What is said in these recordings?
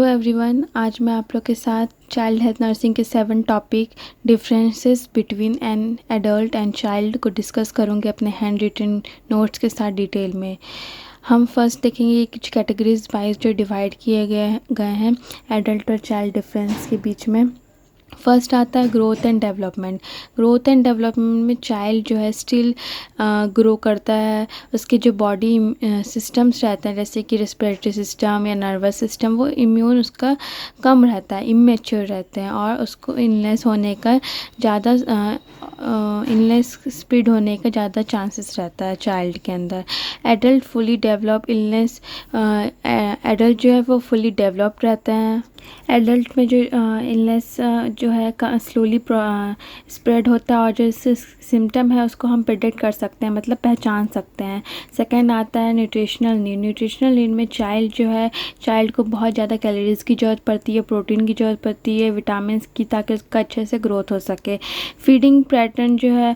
Everyone, आज मैं आप लोग के साथ चाइल्ड हेल्थ नर्सिंग के 7 topic differences between an adult and child को डिस्कस करूँगी अपने हैंड रिटन नोट्स के साथ डिटेल में। हम फर्स्ट देखेंगे कुछ कैटेगरीज वाइज जो डिवाइड किए गए हैं एडल्ट और चाइल्ड डिफरेंस के बीच में। फर्स्ट आता है growth and development. Growth and development में चाइल्ड जो है स्टिल ग्रो करता है, उसके जो बॉडी सिस्टम्स रहते हैं जैसे कि रिस्पिरेटरी सिस्टम या नर्वस सिस्टम, वो इम्यून उसका कम रहता है, इमेच्योर रहते हैं और उसको इलनेस होने का ज़्यादा इलनेस स्प्रेड होने का ज़्यादा चांसेस रहता है चाइल्ड के अंदर। Adult fully develop illness, adult जो है वो फुली डेवलप्ड रहते हैं। एडल्ट में जो इलनेस जो है स्लोली स्प्रेड होता है और जो इससे सिम्टम है उसको हम प्रेडिक्ट कर सकते हैं, मतलब पहचान सकते हैं। सेकंड आता है न्यूट्रिशनल नीड। न्यूट्रिशनल नीड में चाइल्ड जो है, चाइल्ड को बहुत ज़्यादा कैलोरीज की ज़रूरत पड़ती है, प्रोटीन की ज़रूरत पड़ती है, विटामिन की, ताकि उसका अच्छे से ग्रोथ हो सके। फीडिंग पैटर्न जो है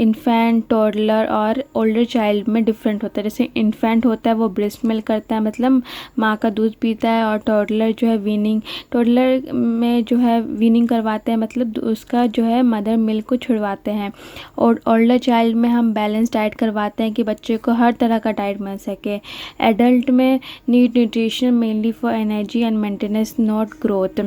इन्फेंट, टोडलर और ओल्डर चाइल्ड में डिफरेंट होता है। जैसे इन्फेंट होता है वो ब्रेस्ट मिल्क करता है, मतलब माँ का दूध पीता है, और टोडलर जो है वीनिंग, टोडलर में जो है वीनिंग करवाते हैं, मतलब उसका जो है मदर मिल्क को छुड़वाते हैं। और ओल्डर चाइल्ड में हम बैलेंस डाइट करवाते हैं कि बच्चे को हर तरह का डाइट मिल सके। एडल्ट में need nutrition mainly for energy and maintenance not growth.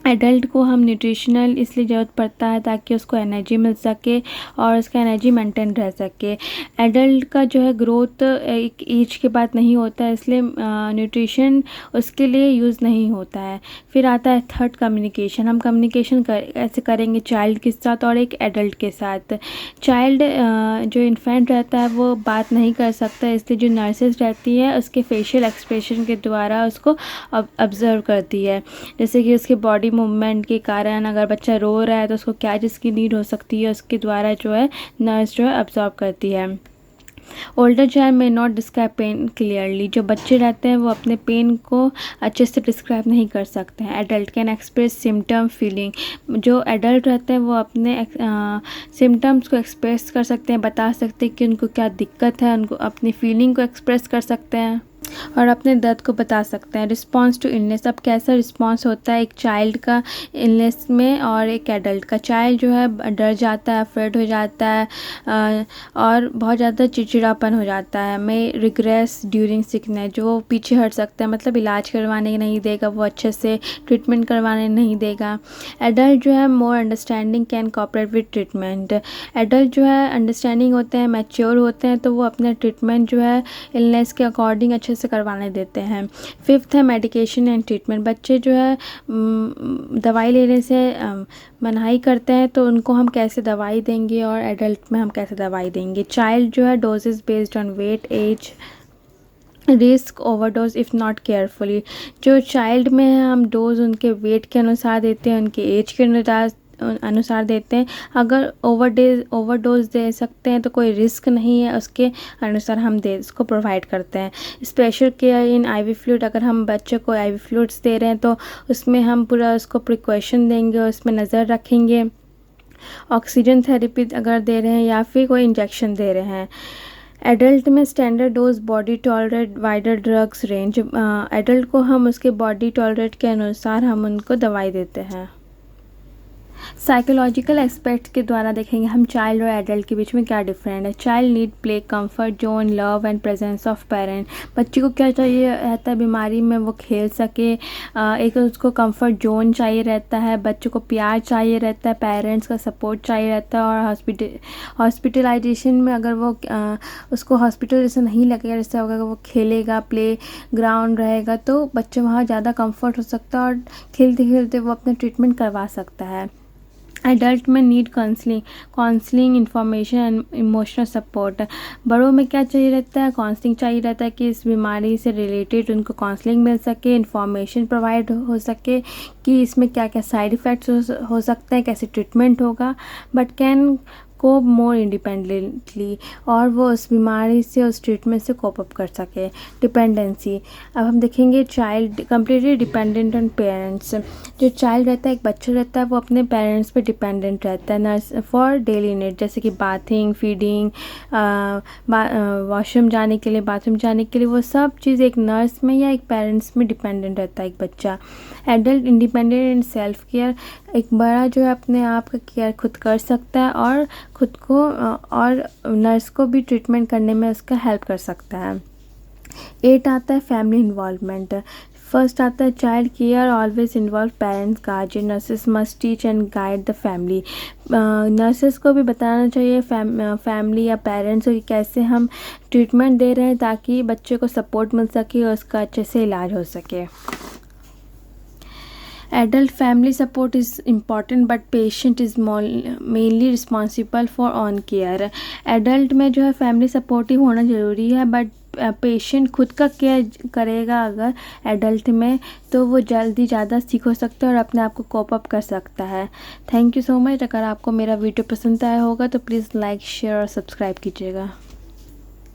Adult को हम न्यूट्रिशनल इसलिए ज़रूरत पड़ता है ताकि उसको एनर्जी मिल सके और उसका एनर्जी मेंटेन रह सके। एडल्ट का जो है ग्रोथ एक एज के बाद नहीं होता है, इसलिए न्यूट्रिशन उसके लिए यूज़ नहीं होता है। फिर आता है थर्ड कम्युनिकेशन। हम कम्युनिकेशन ऐसे करेंगे चाइल्ड के साथ और एक एडल्ट के साथ। चाइल्ड जो इन्फेंट रहता है वो बात नहीं कर सकता, इसलिए जो नर्सेज रहती है उसके फेशियल एक्सप्रेशन के द्वारा उसको ऑब्जर्व करती है। जैसे कि उसके बॉडी मूवमेंट के कारण अगर बच्चा रो रहा है तो उसको क्या जिसकी नीड हो सकती है, उसके द्वारा जो है नर्स जो है ऑब्जर्व करती है। ओल्डर चाइल्ड में नॉट डिस्क्राइब पेन क्लियरली। जो बच्चे रहते हैं वो अपने पेन को अच्छे से डिस्क्राइब नहीं कर सकते हैं। Adult can express symptom feeling. जो एडल्ट रहते हैं वो अपने सिम्टम्स को एक्सप्रेस कर सकते हैं, बता सकते हैं कि उनको क्या दिक्कत है, उनको अपनी फीलिंग को एक्सप्रेस कर सकते हैं और अपने दर्द को बता सकते हैं। Response to illness. अब कैसा रिस्पॉन्स होता है एक चाइल्ड का इलनेस में और एक एडल्ट का। चाइल्ड जो है डर जाता है, अफ्रेड हो जाता है और बहुत ज़्यादा चिड़चिड़ापन हो जाता है। में रिग्रेस ड्यूरिंग सिकनेस, जो पीछे हट सकता है, मतलब इलाज करवाने नहीं देगा, वो अच्छे से ट्रीटमेंट करवाने नहीं देगा। एडल्ट जो है मोर understanding, can cooperate with treatment. Adult जो है अंडरस्टैंडिंग होते हैं, मैच्योर होते हैं, तो वो अपना ट्रीटमेंट जो है इलनेस के अकॉर्डिंग अच्छे से करवाने देते हैं। फिफ्थ है मेडिकेशन एंड ट्रीटमेंट। बच्चे जो है दवाई लेने से मनाही करते हैं, तो उनको हम कैसे दवाई देंगे और एडल्ट में हम कैसे दवाई देंगे। चाइल्ड जो है doses based on weight, age, risk overdose if not carefully. जो चाइल्ड में है हम डोज उनके वेट के अनुसार देते हैं, उनके एज के अनुसार देते हैं। अगर ओवरडोज दे सकते हैं तो कोई रिस्क नहीं है, उसके अनुसार हम उसको प्रोवाइड करते हैं। स्पेशल केयर इन आईवी फ्लूइड। अगर हम बच्चे को आईवी फ्लूइड्स दे रहे हैं तो उसमें हम पूरा उसको प्रिकॉशन देंगे, उसमें नज़र रखेंगे। ऑक्सीजन थेरेपी अगर दे रहे हैं या फिर कोई इंजेक्शन दे रहे हैं। एडल्ट में standard dose, body tolerate, wider drugs range. Adult को हम उसके बॉडी टॉलरेट के अनुसार हम उनको दवाई देते हैं। साइकोलॉजिकल एस्पेक्ट्स के द्वारा देखेंगे हम चाइल्ड और एडल्ट के बीच में क्या डिफरेंट है। Child need play, comfort zone, love and presence of parent. बच्चे को क्या चाहिए रहता है बीमारी में, वो खेल सके, एक उसको कंफर्ट जोन चाहिए रहता है, बच्चे को प्यार चाहिए रहता है, पेरेंट्स का सपोर्ट चाहिए रहता है। और हॉस्पिटलाइजेशन में अगर वो उसको हॉस्पिटल जैसे नहीं लगेगा, जैसे अगर वो खेलेगा, प्ले ग्राउंड रहेगा, तो बच्चे वहाँ ज़्यादा कंफर्ट हो सकता है और खेलते खेलते वो अपना ट्रीटमेंट करवा सकता है। एडल्ट में need counselling, information and emotional support. बड़ों में क्या चाहिए रहता है, काउंसलिंग चाहिए रहता है कि इस बीमारी से रिलेटेड उनको काउंसलिंग मिल सके, इंफॉर्मेशन प्रोवाइड हो सके कि इसमें क्या क्या साइड इफ़ेक्ट्स हो सकते हैं, कैसे ट्रीटमेंट होगा। But can cope more independently, और वो उस बीमारी से, उस ट्रीटमेंट से कोप अप कर सके। डिपेंडेंसी, अब हम देखेंगे child completely dependent on parents. जो चाइल्ड रहता है, एक बच्चा रहता है, वो अपने पेरेंट्स पे डिपेंडेंट रहता है नर्स फॉर डेली नीड, जैसे कि बाथिंग, फीडिंग, वॉशरूम जाने के लिए, बाथरूम जाने के लिए, वो सब चीज़ एक नर्स में या एक पेरेंट्स में डिपेंडेंट रहता है एक बच्चा। Adult independent in self care, एक बड़ा जो है अपने आप का केयर खुद कर सकता है और खुद को और नर्स को भी ट्रीटमेंट करने में उसका हेल्प कर सकता है। 8 आता है फैमिली इन्वॉल्वमेंट। फर्स्ट आता है child care always involve parents, guardian, nurses must teach and guide the family. Nurses को भी बताना चाहिए फैमिली या पेरेंट्स को कि कैसे हम ट्रीटमेंट दे रहे हैं ताकि बच्चे को सपोर्ट मिल सके और उसका अच्छे से इलाज हो सके। Adult family support is important but patient is mainly responsible for own care। Adult में जो है फैमिली सपोर्टिव होना ज़रूरी है, बट पेशेंट खुद का केयर करेगा अगर एडल्ट में, तो वो जल्दी ज़्यादा सीख हो सकता है और अपने आप को कोप अप कर सकता है। Thank you so much. अगर आपको मेरा वीडियो पसंद आया होगा तो प्लीज़ लाइक, शेयर और सब्सक्राइब कीजिएगा।